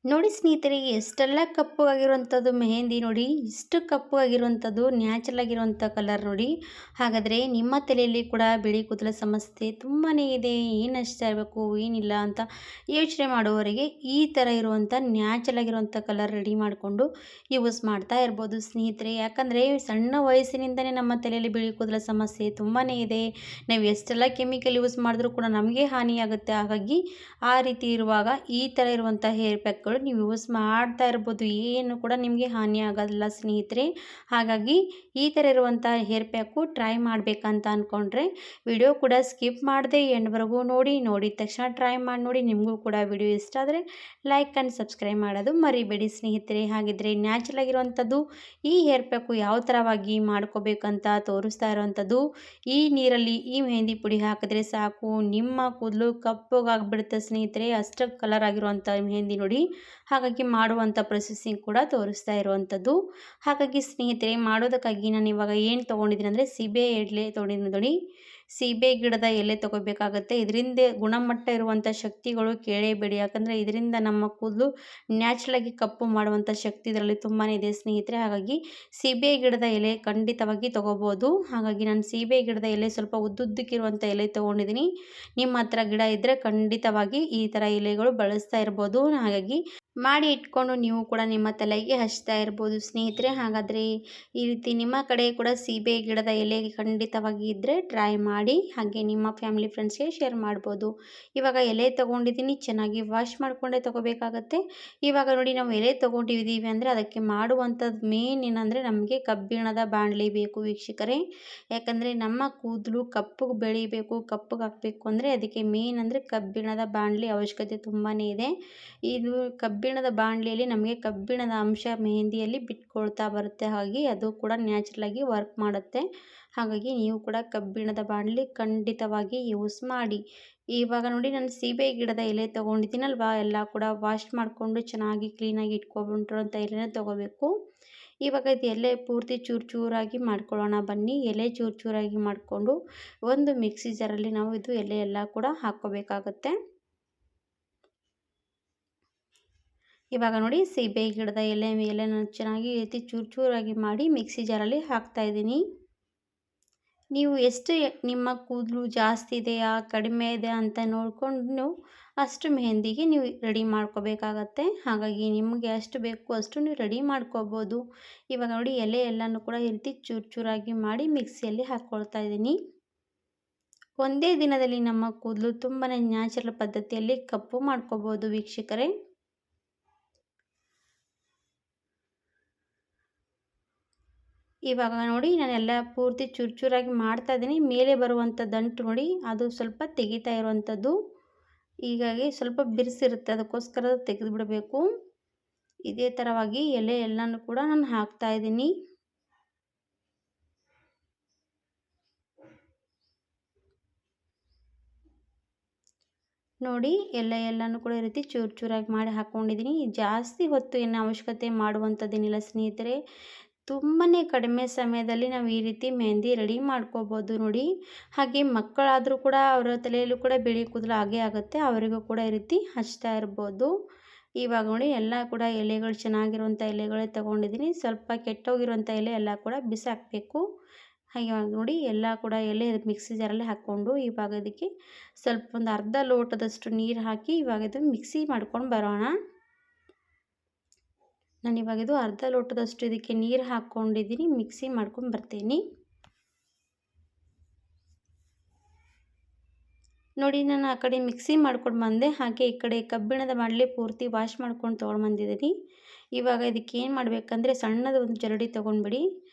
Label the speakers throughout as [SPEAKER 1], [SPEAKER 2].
[SPEAKER 1] ನೋಡಿ ಸ್ನೇಹಿತರೆ, ಎಷ್ಟೆಲ್ಲ ಕಪ್ಪಗಾಗಿರುವಂಥದ್ದು ಮೆಹಂದಿ ನೋಡಿ. ಇಷ್ಟು ಕಪ್ಪಗಾಗಿರುವಂಥದ್ದು ನ್ಯಾಚುರಲ್ ಆಗಿರುವಂಥ ಕಲರ್ ನೋಡಿ. ಹಾಗಾದರೆ ನಿಮ್ಮ ತಲೆಯಲ್ಲಿ ಕೂಡ ಬಿಳಿ ಕೂದಲ ಸಮಸ್ಯೆ ತುಂಬಾ ಇದೆ, ಏನು ಹಚ್ತಾ ಇರಬೇಕು ಏನಿಲ್ಲ ಅಂತ ಯೋಚನೆ ಮಾಡುವವರಿಗೆ ಈ ಥರ ಇರುವಂಥ ನ್ಯಾಚುರಲ್ ಆಗಿರುವಂಥ ಕಲರ್ ರೆಡಿ ಮಾಡಿಕೊಂಡು ಯೂಸ್ ಮಾಡ್ತಾ ಇರ್ಬೋದು ಸ್ನೇಹಿತರೆ. ಯಾಕಂದರೆ ಸಣ್ಣ ವಯಸ್ಸಿನಿಂದಲೇ ನಮ್ಮ ತಲೆಯಲ್ಲಿ ಬಿಳಿ ಕೂದಲ ಸಮಸ್ಯೆ ತುಂಬಾ ಇದೆ. ನಾವು ಎಷ್ಟೆಲ್ಲ ಕೆಮಿಕಲ್ ಯೂಸ್ ಮಾಡಿದ್ರೂ ಕೂಡ ನಮಗೆ ಹಾನಿಯಾಗುತ್ತೆ. ಹಾಗಾಗಿ ಆ ರೀತಿ ಇರುವಾಗ ಈ ಥರ ಇರುವಂಥ ಹೇರ್ ಪ್ಯಾಕ್ಗಳು ನೀವು ಯೂಸ್ ಮಾಡ್ತಾ ಇರ್ಬೋದು, ಏನು ಕೂಡ ನಿಮಗೆ ಹಾನಿ ಆಗೋದಿಲ್ಲ ಸ್ನೇಹಿತರೆ. ಹಾಗಾಗಿ ಈ ಥರ ಇರುವಂಥ ಹೇರ್ ಪ್ಯಾಕು ಟ್ರೈ ಮಾಡಬೇಕಂತ ಅಂದ್ಕೊಂಡ್ರೆ ವಿಡಿಯೋ ಕೂಡ ಸ್ಕಿಪ್ ಮಾಡದೆ ಎಂಡ್ವರೆಗೂ ನೋಡಿದ ತಕ್ಷಣ ಟ್ರೈ ಮಾಡಿ ನೋಡಿ. ನಿಮಗೂ ಕೂಡ ವಿಡಿಯೋ ಇಷ್ಟ ಆದರೆ ಲೈಕ್ ಆ್ಯಂಡ್ ಸಬ್ಸ್ಕ್ರೈಬ್ ಮಾಡೋದು ಮರಿಬೇಡಿ ಸ್ನೇಹಿತರೆ. ಹಾಗಿದ್ರೆ ನ್ಯಾಚುರಲ್ ಆಗಿರುವಂಥದ್ದು ಈ ಹೇರ್ ಪ್ಯಾಕು ಯಾವ ಥರವಾಗಿ ಮಾಡ್ಕೋಬೇಕಂತ ತೋರಿಸ್ತಾ ಇರೋವಂಥದ್ದು. ಈ ನೀರಲ್ಲಿ ಈ ಮೆಹಂದಿ ಪುಡಿ ಹಾಕಿದ್ರೆ ಸಾಕು, ನಿಮ್ಮ ಕೂದಲು ಕಪ್ಪಗಾಗ್ಬಿಡುತ್ತೆ ಸ್ನೇಹಿತರೆ. ಅಷ್ಟು ಕಲರ್ ಆಗಿರುವಂಥ ಮೆಹಂದಿ ನೋಡಿ. ಹಾಗಾಗಿ ಮಾಡುವಂಥ ಪ್ರೊಸೆಸಿಂಗ್ ಕೂಡ ತೋರಿಸ್ತಾ ಇರುವಂಥದ್ದು. ಹಾಗಾಗಿ ಸ್ನೇಹಿತರೆ, ಮಾಡೋದಕ್ಕಾಗಿ ನಾನು ಇವಾಗ ಏನು ತೊಗೊಂಡಿದ್ದೀನಿ ಅಂದರೆ ಸೀಬೆ ಎಲೆ ತೊಗೊಂಡಿದ್ದೀನಿ ನೋಡಿ. ಸೀಬೆ ಗಿಡದ ಎಲೆ ತೊಗೋಬೇಕಾಗತ್ತೆ. ಇದರಿಂದ ಗುಣಮಟ್ಟ ಇರುವಂಥ ಶಕ್ತಿಗಳು ಕೇಳೇಬೇಡಿ. ಯಾಕಂದರೆ ಇದರಿಂದ ನಮ್ಮ ಕೂದಲು ನ್ಯಾಚುರಲಾಗಿ ಕಪ್ಪು ಮಾಡುವಂಥ ಶಕ್ತಿ ಇದರಲ್ಲಿ ತುಂಬಾ ಇದೆ ಸ್ನೇಹಿತರೆ. ಹಾಗಾಗಿ ಸೀಬೆ ಗಿಡದ ಎಲೆ ಖಂಡಿತವಾಗಿ ತೊಗೋಬೋದು. ಹಾಗಾಗಿ ನಾನು ಸೀಬೆ ಗಿಡದ ಎಲೆ ಸ್ವಲ್ಪ ಉದ್ದುದ್ದಕ್ಕಿರುವಂಥ ಎಲೆ ತೊಗೊಂಡಿದ್ದೀನಿ. ನಿಮ್ಮ ಹತ್ರ ಗಿಡ ಇದ್ದರೆ ಖಂಡಿತವಾಗಿ ಈ ಥರ ಎಲೆಗಳು ಬಳಸ್ತಾ ಇರ್ಬೋದು. ಹಾಗಾಗಿ ಮಾಡಿ ಇಟ್ಕೊಂಡು ನೀವು ಕೂಡ ನಿಮ್ಮ ತಲೆಗೆ ಹಚ್ತಾ ಇರ್ಬೋದು ಸ್ನೇಹಿತರೆ. ಹಾಗಾದರೆ ಈ ರೀತಿ ನಿಮ್ಮ ಕಡೆ ಕೂಡ ಸೀಬೆ ಗಿಡದ ಎಲೆ ಖಂಡಿತವಾಗಿ ಇದ್ದರೆ ಟ್ರೈ ಮಾಡಿ, ಹಾಗೆ ನಿಮ್ಮ ಫ್ಯಾಮಿಲಿ ಫ್ರೆಂಡ್ಸ್ಗೆ ಶೇರ್ ಮಾಡ್ಬೋದು. ಇವಾಗ ಎಲೆ ತೊಗೊಂಡಿದ್ದೀನಿ, ಚೆನ್ನಾಗಿ ವಾಶ್ ಮಾಡಿಕೊಂಡೇ ತೊಗೋಬೇಕಾಗತ್ತೆ. ಇವಾಗ ನೋಡಿ, ನಾವು ಎಲೆ ತೊಗೊಂಡಿದ್ದೀವಿ ಅಂದರೆ ಅದಕ್ಕೆ ಮಾಡುವಂಥದ್ದು ಮೇನ್ ಏನಂದರೆ ನಮಗೆ ಕಬ್ಬಿಣದ ಬಾಣಲಿ ಬೇಕು ವೀಕ್ಷಕರೇ. ಯಾಕಂದರೆ ನಮ್ಮ ಕೂದಲು ಕಪ್ಪಗೆ ಬೆಳಿಬೇಕು, ಕಪ್ಪಗಾಗಬೇಕು ಅಂದರೆ ಅದಕ್ಕೆ ಮೇನ್ ಅಂದರೆ ಕಬ್ಬಿಣದ ಬಾಣಲಿ ಅವಶ್ಯಕತೆ ತುಂಬಾ ಇದೆ. ಇದು ಕಬ್ಬಿಣದ ಬಾಣಲಿಯಲ್ಲಿ ನಮಗೆ ಕಬ್ಬಿಣದ ಅಂಶ ಮೆಹಂದಿಯಲ್ಲಿ ಬಿಟ್ಕೊಳ್ತಾ ಬರುತ್ತೆ. ಹಾಗಾಗಿ ಅದು ಕೂಡ ನ್ಯಾಚುರಲಾಗಿ ವರ್ಕ್ ಮಾಡುತ್ತೆ. ಹಾಗಾಗಿ ನೀವು ಕೂಡ ಕಬ್ಬಿಣದ ಬಾಣಲಿ ಖಂಡಿತವಾಗಿ ಯೂಸ್ ಮಾಡಿ. ಇವಾಗ ನೋಡಿ, ನಾನು ಸೀಬೆ ಗಿಡದ ಎಲೆ ತೊಗೊಂಡಿದ್ದೀನಲ್ವಾ, ಎಲ್ಲ ಕೂಡ ವಾಶ್ ಮಾಡಿಕೊಂಡು ಚೆನ್ನಾಗಿ ಕ್ಲೀನಾಗಿ ಇಟ್ಕೊಬಿಟ್ಟಿರೋಂಥ ಎಲೆನ ತೊಗೋಬೇಕು. ಇವಾಗ ಇದು ಎಲೆ ಪೂರ್ತಿ ಚೂರು ಚೂರಾಗಿ ಮಾಡ್ಕೊಳ್ಳೋಣ ಬನ್ನಿ. ಎಲೆ ಚೂರು ಚೂರಾಗಿ ಮಾಡಿಕೊಂಡು ಒಂದು ಮಿಕ್ಸಿ ಜಾರಲ್ಲಿ ನಾವು ಇದು ಎಲೆ ಎಲ್ಲ ಕೂಡ ಹಾಕ್ಕೋಬೇಕಾಗತ್ತೆ. ಇವಾಗ ನೋಡಿ, ಸೀಬೆ ಗಿಡದ ಎಲೆನ ಚೆನ್ನಾಗಿ ಎತ್ತಿ ಚೂರು ಚೂರಾಗಿ ಮಾಡಿ ಮಿಕ್ಸಿ ಜಾರಲ್ಲಿ ಹಾಕ್ತಾಯಿದ್ದೀನಿ. ನೀವು ಎಷ್ಟು ನಿಮ್ಮ ಕೂದಲು ಜಾಸ್ತಿ ಇದೆಯಾ ಕಡಿಮೆ ಇದೆ ಅಂತ ನೋಡಿಕೊಂಡು ಅಷ್ಟು ಮೆಹಂದಿಗೆ ನೀವು ರೆಡಿ ಮಾಡ್ಕೋಬೇಕಾಗತ್ತೆ. ಹಾಗಾಗಿ ನಿಮಗೆ ಎಷ್ಟು ಬೇಕು ಅಷ್ಟು ನೀವು ರೆಡಿ ಮಾಡ್ಕೋಬೋದು. ಇವಾಗ ನೋಡಿ, ಎಲೆ ಎಲ್ಲನೂ ಕೂಡ ಈ ರೀತಿ ಚೂರು ಚೂರಾಗಿ ಮಾಡಿ ಮಿಕ್ಸಿಯಲ್ಲಿ ಹಾಕ್ಕೊಳ್ತಾ ಇದ್ದೀನಿ. ಒಂದೇ ದಿನದಲ್ಲಿ ನಮ್ಮ ಕೂದಲು ತುಂಬಾ ನ್ಯಾಚುರಲ್ ಪದ್ಧತಿಯಲ್ಲಿ ಕಪ್ಪು ಮಾಡ್ಕೋಬೋದು ವೀಕ್ಷಕರೇ. ಇವಾಗ ನೋಡಿ, ನಾನೆಲ್ಲ ಪೂರ್ತಿ ಚೂರು ಚೂರಾಗಿ ಮಾಡ್ತಾಯಿದ್ದೀನಿ. ಮೇಲೆ ಬರುವಂಥ ದಂಟು ನೋಡಿ, ಅದು ಸ್ವಲ್ಪ ತೆಗಿತಾ ಇರುವಂಥದ್ದು. ಹೀಗಾಗಿ ಸ್ವಲ್ಪ ಬಿರುಸಿರುತ್ತೆ, ಅದಕ್ಕೋಸ್ಕರ ತೆಗೆದು ಬಿಡಬೇಕು. ಇದೇ ಥರವಾಗಿ ಎಲೆ ಎಲ್ಲನೂ ಕೂಡ ನಾನು ಹಾಕ್ತಾಯಿದ್ದೀನಿ. ನೋಡಿ, ಎಲ್ಲನೂ ಕೂಡ ಈ ರೀತಿ ಚೂರು ಚೂರಾಗಿ ಮಾಡಿ ಹಾಕ್ಕೊಂಡಿದ್ದೀನಿ. ಜಾಸ್ತಿ ಹೊತ್ತು ಏನು ಅವಶ್ಯಕತೆ ಮಾಡುವಂಥದ್ದೇನಿಲ್ಲ ಸ್ನೇಹಿತರೆ. ತುಂಬಾ ಕಡಿಮೆ ಸಮಯದಲ್ಲಿ ನಾವು ಈ ರೀತಿ ಮೆಹಂದಿ ರೆಡಿ ಮಾಡ್ಕೋಬೋದು ನೋಡಿ. ಹಾಗೆ ಮಕ್ಕಳಾದರೂ ಕೂಡ ಅವರ ತಲೆಯಲ್ಲೂ ಕೂಡ ಬಿಳಿ ಕೂದಲು ಆಗೇ ಆಗುತ್ತೆ, ಅವರಿಗೂ ಕೂಡ ಈ ರೀತಿ ಹಚ್ತಾ ಇರ್ಬೋದು. ಇವಾಗ ನೋಡಿ, ಎಲ್ಲ ಕೂಡ ಎಲೆಗಳು ಚೆನ್ನಾಗಿರುವಂಥ ಎಲೆಗಳೇ ತೊಗೊಂಡಿದ್ದೀನಿ. ಸ್ವಲ್ಪ ಕೆಟ್ಟೋಗಿರುವಂಥ ಎಲೆ ಎಲ್ಲ ಕೂಡ ಬಿಸಾಕಬೇಕು. ಹಾಗೆ ನೋಡಿ, ಎಲ್ಲ ಕೂಡ ಎಲೆ ಮಿಕ್ಸಿ ಜಾರಲ್ಲಿ ಹಾಕ್ಕೊಂಡು ಇವಾಗ ಇದಕ್ಕೆ ಸ್ವಲ್ಪ ಒಂದು ಅರ್ಧ ಲೋಟದಷ್ಟು ನೀರು ಹಾಕಿ ಇವಾಗ ಇದು ಮಿಕ್ಸಿ ಮಾಡ್ಕೊಂಡು ಬರೋಣ. ನಾನು ಇವಾಗ ಇದು ಅರ್ಧ ಲೋಟದಷ್ಟು ಇದಕ್ಕೆ ನೀರು ಹಾಕ್ಕೊಂಡಿದ್ದೀನಿ, ಮಿಕ್ಸಿ ಮಾಡ್ಕೊಂಡು ಬರ್ತೀನಿ. ನೋಡಿ, ನಾನು ಆ ಕಡೆ ಮಿಕ್ಸಿ ಮಾಡ್ಕೊಂಡು ಬಂದೆ, ಹಾಗೆ ಈ ಕಡೆ ಕಬ್ಬಿಣದ ಬಾಣಲೆ ಪೂರ್ತಿ ವಾಶ್ ಮಾಡ್ಕೊಂಡು ತೊಗೊಂಡು ಬಂದಿದ್ದೀನಿ. ಇವಾಗ ಇದಕ್ಕೆ ಏನು ಮಾಡಬೇಕಂದ್ರೆ ಸಣ್ಣದ ಒಂದು ಜರಡಿ ತೊಗೊಂಡ್ಬಿಡಿ.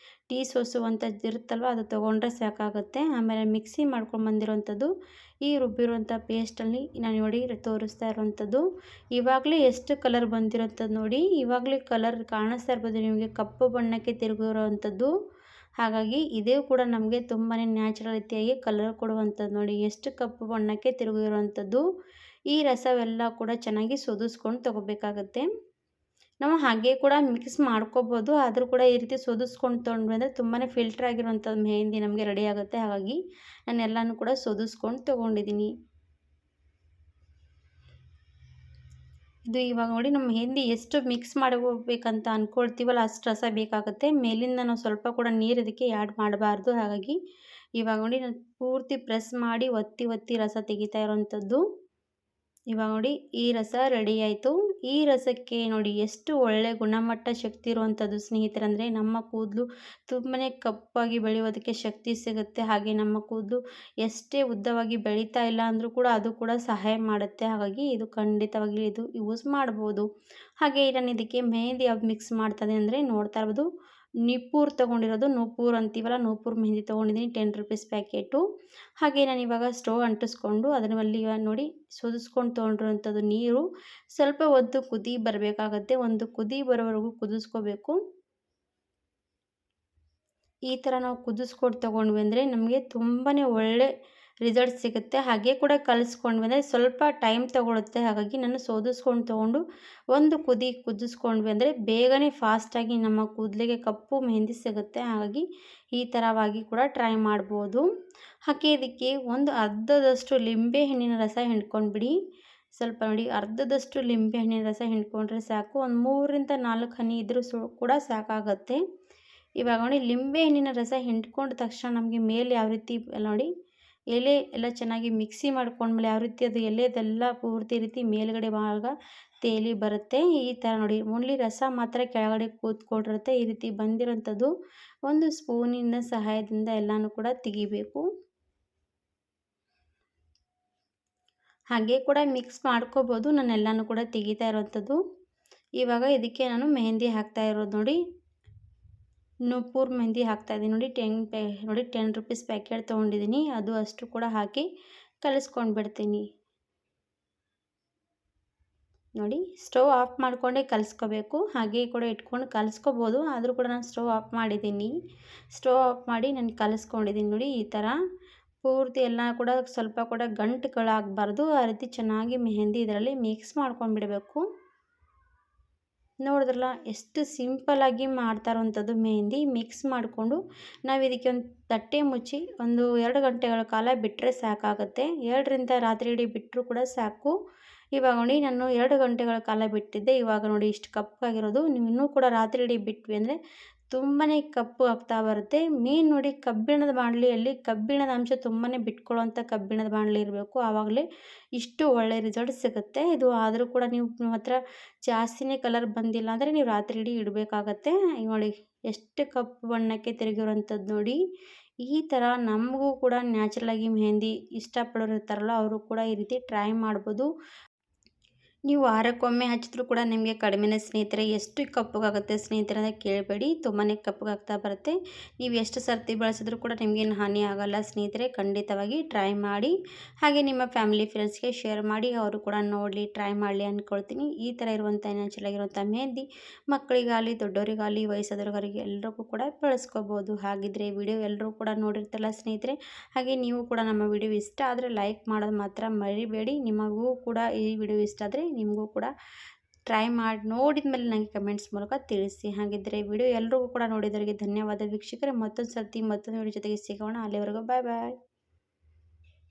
[SPEAKER 1] ಟೀ ಸೋಸುವಂಥದ್ದು ಇರುತ್ತಲ್ವ, ಅದು ತೊಗೊಂಡ್ರೆ ಸಾಕಾಗುತ್ತೆ. ಆಮೇಲೆ ಮಿಕ್ಸಿ ಮಾಡ್ಕೊಂಡು ಬಂದಿರೋವಂಥದ್ದು ಈ ರುಬ್ಬಿರುವಂಥ ಪೇಸ್ಟಲ್ಲಿ ನಾನು ನೋಡಿ ತೋರಿಸ್ತಾ ಇರೋವಂಥದ್ದು. ಇವಾಗಲೇ ಎಷ್ಟು ಕಲರ್ ಬಂದಿರೋಂಥದ್ದು ನೋಡಿ. ಇವಾಗಲೇ ಕಲರ್ ಕಾಣಿಸ್ತಾ ಇರ್ಬೋದು ನಿಮಗೆ, ಕಪ್ಪು ಬಣ್ಣಕ್ಕೆ ತಿರುಗಿರೋವಂಥದ್ದು. ಹಾಗಾಗಿ ಇದೇ ಕೂಡ ನಮಗೆ ತುಂಬಾ ನ್ಯಾಚುರಲ್ ರೀತಿಯಾಗಿ ಕಲರ್ ಕೊಡುವಂಥದ್ದು ನೋಡಿ. ಎಷ್ಟು ಕಪ್ಪು ಬಣ್ಣಕ್ಕೆ ತಿರುಗಿರುವಂಥದ್ದು. ಈ ರಸವೆಲ್ಲ ಕೂಡ ಚೆನ್ನಾಗಿ ಸೋದಿಸ್ಕೊಂಡು ತೊಗೋಬೇಕಾಗತ್ತೆ. ನಾವು ಹಾಗೆ ಕೂಡ ಮಿಕ್ಸ್ ಮಾಡ್ಕೋಬೋದು, ಆದರೂ ಕೂಡ ಈ ರೀತಿ ಸೋದಿಸ್ಕೊಂಡು ತೊಗೊಂಡ್ವಿ ಅಂದರೆ ತುಂಬಾ ಫಿಲ್ಟರ್ ಆಗಿರುವಂಥದ್ದು ಮೆಹಂದಿ ನಮಗೆ ರೆಡಿ ಆಗುತ್ತೆ. ಹಾಗಾಗಿ ನಾನು ಎಲ್ಲನೂ ಕೂಡ ಸೋದಿಸ್ಕೊಂಡು ತೊಗೊಂಡಿದ್ದೀನಿ. ಇದು ಇವಾಗ ನೋಡಿ ನಮ್ಮ ಮೆಹಂದಿ ಎಷ್ಟು ಮಿಕ್ಸ್ ಮಾಡ್ಕೋಬೇಕಂತ ಅಂದ್ಕೊಳ್ತೀವಲ್ಲ ಅಷ್ಟು ರಸ ಬೇಕಾಗುತ್ತೆ. ಮೇಲಿಂದ ನಾವು ಸ್ವಲ್ಪ ಕೂಡ ನೀರು ಇದಕ್ಕೆ ಆ್ಯಡ್ ಮಾಡಬಾರ್ದು. ಹಾಗಾಗಿ ಇವಾಗ ನೋಡಿ ನಾನು ಪೂರ್ತಿ ಪ್ರೆಸ್ ಮಾಡಿ ಒತ್ತಿ ಒತ್ತಿ ರಸ ತೆಗಿತಾ ಇರೋವಂಥದ್ದು. ಇವಾಗ ನೋಡಿ ಈ ರಸ ರೆಡಿ ಆಯಿತು. ಈ ರಸಕ್ಕೆ ನೋಡಿ ಎಷ್ಟು ಒಳ್ಳೆ ಗುಣಮಟ್ಟ ಶಕ್ತಿ ಇರುವಂಥದ್ದು ಸ್ನೇಹಿತರಂದರೆ, ನಮ್ಮ ಕೂದಲು ತುಂಬನೇ ಕಪ್ಪಾಗಿ ಬೆಳೆಯೋದಕ್ಕೆ ಶಕ್ತಿ ಸಿಗುತ್ತೆ. ಹಾಗೆ ನಮ್ಮ ಕೂದಲು ಎಷ್ಟೇ ಉದ್ದವಾಗಿ ಬೆಳೀತಾ ಇಲ್ಲ ಅಂದರೂ ಕೂಡ ಅದು ಕೂಡ ಸಹಾಯ ಮಾಡುತ್ತೆ. ಹಾಗಾಗಿ ಇದು ಖಂಡಿತವಾಗಿ ಇದು ಯೂಸ್ ಮಾಡ್ಬೋದು. ಹಾಗೆ ನಾನು ಇದಕ್ಕೆ ಮೆಹಂದಿ ಯಾವ್ದು ಮಿಕ್ಸ್ ಮಾಡ್ತದೆ ಅಂದರೆ ನೋಡ್ತಾ ಇರ್ಬೋದು, ನಿಪ್ಪೂರ್ ತೊಗೊಂಡಿರೋದು. ನೂಪೂರ್ ಅಂತೀವಲ್ಲ, ನೂಪೂರ್ ಮೆಹಂದಿ ತೊಗೊಂಡಿದ್ದೀನಿ, 10 ರೂಪೀಸ್ ಪ್ಯಾಕೆಟು. ಹಾಗೆ ನಾನು ಇವಾಗ ಸ್ಟವ್ ಅಂಟಿಸ್ಕೊಂಡು ಅದರ ಮೇಲೆ ಇವಾಗ ನೋಡಿ ಸೋದಿಸ್ಕೊಂಡು ತೊಗೊಂಡಿರೋಂಥದ್ದು ನೀರು ಸ್ವಲ್ಪ ಹೊತ್ತು ಕುದಿ ಬರಬೇಕಾಗತ್ತೆ. ಒಂದು ಕುದಿ ಬರೋವರೆಗೂ ಕುದಿಸ್ಕೋಬೇಕು. ಈ ಥರ ನಾವು ಕುದಿಸ್ಕೊಂಡು ತೊಗೊಂಡ್ವಿ ಅಂದರೆ ನಮಗೆ ತುಂಬಾ ಒಳ್ಳೆ ರಿಸಲ್ಟ್ ಸಿಗುತ್ತೆ. ಹಾಗೆ ಕೂಡ ಕಲಿಸ್ಕೊಂಡ್ವಿ ಅಂದರೆ ಸ್ವಲ್ಪ ಟೈಮ್ ತೊಗೊಳುತ್ತೆ. ಹಾಗಾಗಿ ನಾನು ಸೋದಿಸ್ಕೊಂಡು ತೊಗೊಂಡು ಒಂದು ಕುದಿ ಕುದಿಸ್ಕೊಂಡ್ವಿ ಅಂದರೆ ಬೇಗನೆ ಫಾಸ್ಟಾಗಿ ನಮ್ಮ ಕೂದಲಿಗೆ ಕಪ್ಪು ಮೆಹಂದಿ ಸಿಗುತ್ತೆ. ಹಾಗಾಗಿ ಈ ಥರವಾಗಿ ಕೂಡ ಟ್ರೈ ಮಾಡ್ಬೋದು. ಹಾಗೆ ಇದಕ್ಕೆ ಒಂದು ಅರ್ಧದಷ್ಟು ಲಿಂಬೆ ಹಣ್ಣಿನ ರಸ ಹಿಂಡ್ಕೊಂಡ್ಬಿಡಿ. ಸ್ವಲ್ಪ ನೋಡಿ, ಅರ್ಧದಷ್ಟು ಲಿಂಬೆ ಹಣ್ಣಿನ ರಸ ಹಿಂಡ್ಕೊಂಡ್ರೆ ಸಾಕು. ಒಂದು 3ರಿಂದ 4 ಹನಿ ಇದ್ರೂ ಕೂಡ ಸಾಕಾಗತ್ತೆ. ಇವಾಗ ನೋಡಿ ಲಿಂಬೆ ಹಣ್ಣಿನ ರಸ ಹಿಂಡ್ಕೊಂಡ ತಕ್ಷಣ ನಮಗೆ ಮೇಲೆ ಯಾವ ರೀತಿ ನೋಡಿ ಎಲೆ ಎಲ್ಲ ಚೆನ್ನಾಗಿ ಮಿಕ್ಸಿ ಮಾಡ್ಕೊಂಡ್ಮೇಲೆ ಯಾವ ರೀತಿ ಅದು ಎಲೆದೆಲ್ಲ ಪೂರ್ತಿ ರೀತಿ ಮೇಲ್ಗಡೆ ಭಾಗ ತೇಲಿ ಬರುತ್ತೆ. ಈ ಥರ ನೋಡಿ ಓನ್ಲಿ ರಸ ಮಾತ್ರ ಕೆಳಗಡೆ ಕೂತ್ಕೊಂಡಿರುತ್ತೆ. ಈ ರೀತಿ ಬಂದಿರೋಂಥದ್ದು ಒಂದು ಸ್ಪೂನಿನ ಸಹಾಯದಿಂದ ಎಲ್ಲನೂ ಕೂಡ ತೆಗಿಬೇಕು. ಹಾಗೆ ಕೂಡ ಮಿಕ್ಸ್ ಮಾಡ್ಕೋಬೋದು. ನಾನು ಎಲ್ಲನೂ ಕೂಡ ತೆಗಿತಾ ಇರೋವಂಥದ್ದು. ಇವಾಗ ಇದಕ್ಕೆ ನಾನು ಮೆಹಂದಿ ಹಾಕ್ತಾ ಇರೋದು ನೋಡಿ, ನೂಪೂರ್ ಮೆಹಂದಿ ಹಾಕ್ತಾಯಿದ್ದೀನಿ ನೋಡಿ. 10 ರೂಪೀಸ್ ಪ್ಯಾಕೆಟ್ ತೊಗೊಂಡಿದ್ದೀನಿ. ಅದು ಅಷ್ಟು ಕೂಡ ಹಾಕಿ ಕಲಿಸ್ಕೊಂಡು ಬಿಡ್ತೀನಿ. ನೋಡಿ ಸ್ಟವ್ ಆಫ್ ಮಾಡಿಕೊಂಡೇ ಕಲಿಸ್ಕೋಬೇಕು. ಹಾಗೆ ಕೂಡ ಇಟ್ಕೊಂಡು ಕಲಿಸ್ಕೋಬೋದು, ಆದರೂ ಕೂಡ ನಾನು ಸ್ಟವ್ ಆಫ್ ಮಾಡಿದ್ದೀನಿ. ಸ್ಟವ್ ಆಫ್ ಮಾಡಿ ನಾನು ಕಲಿಸ್ಕೊಂಡಿದ್ದೀನಿ ನೋಡಿ. ಈ ಥರ ಪೂರ್ತಿ ಎಲ್ಲ ಕೂಡ ಸ್ವಲ್ಪ ಕೂಡ ಗಂಟುಗಳಾಗಬಾರ್ದು. ಆ ರೀತಿ ಚೆನ್ನಾಗಿ ಮೆಹಂದಿ ಇದರಲ್ಲಿ ಮಿಕ್ಸ್ ಮಾಡ್ಕೊಂಡು ಬಿಡಬೇಕು. ನೋಡಿದ್ರಲ್ಲ ಎಷ್ಟು ಸಿಂಪಲ್ಲಾಗಿ ಮಾಡ್ತಾ ಇರೋವಂಥದ್ದು ಮೆಹಂದಿ. ಮಿಕ್ಸ್ ಮಾಡಿಕೊಂಡು ನಾವು ಇದಕ್ಕೆ ಒಂದು ತಟ್ಟೆ ಮುಚ್ಚಿ ಒಂದು 2 ಗಂಟೆಗಳ ಕಾಲ ಬಿಟ್ಟರೆ ಸಾಕಾಗುತ್ತೆ. 2ರಿಂದ ರಾತ್ರಿ ಇಡೀ ಬಿಟ್ಟರೂ ಕೂಡ ಸಾಕು. ಇವಾಗ ನೋಡಿ ನಾನು 2 ಗಂಟೆಗಳ ಕಾಲ ಬಿಟ್ಟಿದ್ದೆ. ಇವಾಗ ನೋಡಿ ಇಷ್ಟು ಕಪ್ಪಾಗಿರೋದು. ನೀವು ಇನ್ನೂ ಕೂಡ ರಾತ್ರಿ ಇಡೀ ಬಿಟ್ವಿ ಅಂದರೆ ತುಂಬಾ ಕಪ್ಪು ಆಗ್ತಾ ಬರುತ್ತೆ. ಮೇನ್ ನೋಡಿ ಕಬ್ಬಿಣದ ಬಾಣಲಿಯಲ್ಲಿ ಕಬ್ಬಿಣದ ಅಂಶ ತುಂಬಾ ಬಿಟ್ಕೊಳ್ಳೋವಂಥ ಕಬ್ಬಿಣದ ಬಾಣಲಿ ಇರಬೇಕು. ಆವಾಗಲೇ ಇಷ್ಟು ಒಳ್ಳೆ ರಿಸಲ್ಟ್ ಸಿಗುತ್ತೆ. ಇದು ಆದರೂ ಕೂಡ ನೀವು ನಿಮ್ಮ ಹತ್ರ ಜಾಸ್ತಿನೇ ಕಲರ್ ಬಂದಿಲ್ಲ ಅಂದರೆ ನೀವು ರಾತ್ರಿ ಇಡೀ ಇಡಬೇಕಾಗತ್ತೆ. ನೋಡಿ ಎಷ್ಟು ಕಪ್ಪು ಬಣ್ಣಕ್ಕೆ ತಿರುಗಿರೋಂಥದ್ದು ನೋಡಿ. ಈ ಥರ ನಮಗೂ ಕೂಡ ನ್ಯಾಚುರಲಾಗಿ ಮೆಹಂದಿ ಇಷ್ಟಪಡೋರು ಇರ್ತಾರಲ್ಲ, ಅವರು ಕೂಡ ಈ ರೀತಿ ಟ್ರೈ ಮಾಡ್ಬೋದು. ನೀವು ವಾರಕ್ಕೊಮ್ಮೆ ಹಚ್ಚಿದ್ರೂ ಕೂಡ ನಿಮಗೆ ಕಡಿಮೆನೇ ಸ್ನೇಹಿತರೆ. ಎಷ್ಟು ಕಪ್ಪಗಾಗುತ್ತೆ ಸ್ನೇಹಿತರೆ ಅಂತ ಕೇಳಬೇಡಿ, ತುಂಬಾ ಕಪ್ಪಗಾಗ್ತಾ ಬರುತ್ತೆ. ನೀವು ಎಷ್ಟು ಸರ್ತಿ ಬಳಸಿದ್ರೂ ಕೂಡ ನಿಮಗೇನು ಹಾನಿ ಆಗೋಲ್ಲ ಸ್ನೇಹಿತರೆ. ಖಂಡಿತವಾಗಿ ಟ್ರೈ ಮಾಡಿ. ಹಾಗೆ ನಿಮ್ಮ ಫ್ಯಾಮಿಲಿ ಫ್ರೆಂಡ್ಸ್ಗೆ ಶೇರ್ ಮಾಡಿ, ಅವರು ಕೂಡ ನೋಡಲಿ, ಟ್ರೈ ಮಾಡಲಿ ಅಂದ್ಕೊಳ್ತೀನಿ. ಈ ಥರ ಇರುವಂಥ ನ್ಯಾಚುರಲಾಗಿರುವಂಥ ಮೆಹಂದಿ ಮಕ್ಕಳಿಗಾಗಲಿ ದೊಡ್ಡವರಿಗಾಗಲಿ ವಯಸ್ಸಾದವ್ರಿಗಾಗಲಿ ಎಲ್ರಿಗೂ ಕೂಡ ಬಳಸ್ಕೋಬೋದು. ಹಾಗಿದ್ರೆ ವಿಡಿಯೋ ಎಲ್ಲರೂ ಕೂಡ ನೋಡಿರ್ತಾರಲ್ಲ ಸ್ನೇಹಿತರೆ. ಹಾಗೆ ನೀವು ಕೂಡ ನಮ್ಮ ವಿಡಿಯೋ ಇಷ್ಟ ಆದರೆ ಲೈಕ್ ಮಾಡೋದು ಮಾತ್ರ ಮರಿಬೇಡಿ. ನಿಮಗೂ ಕೂಡ ಈ ವಿಡಿಯೋ ಇಷ್ಟ ಆದರೆ ನಿಮಗೂ ಕೂಡ ಟ್ರೈ ಮಾಡಿ ನೋಡಿದ ಮೇಲೆ ನನಗೆ ಕಮೆಂಟ್ಸ್ ಮೂಲಕ ತಿಳಿಸಿ. ಹಾಗಿದ್ದರೆ ವಿಡಿಯೋ ಎಲ್ರಿಗೂ ಕೂಡ ನೋಡಿದವರಿಗೆ ಧನ್ಯವಾದ ವೀಕ್ಷಕರೇ. ಮತ್ತೊಂದು ಸರ್ತಿ ಮತ್ತೊಂದು ವಿಡಿಯೋ ಜೊತೆಗೆ ಸಿಗೋಣ. ಅಲ್ಲಿವರೆಗೂ ಬಾಯ್ ಬಾಯ್.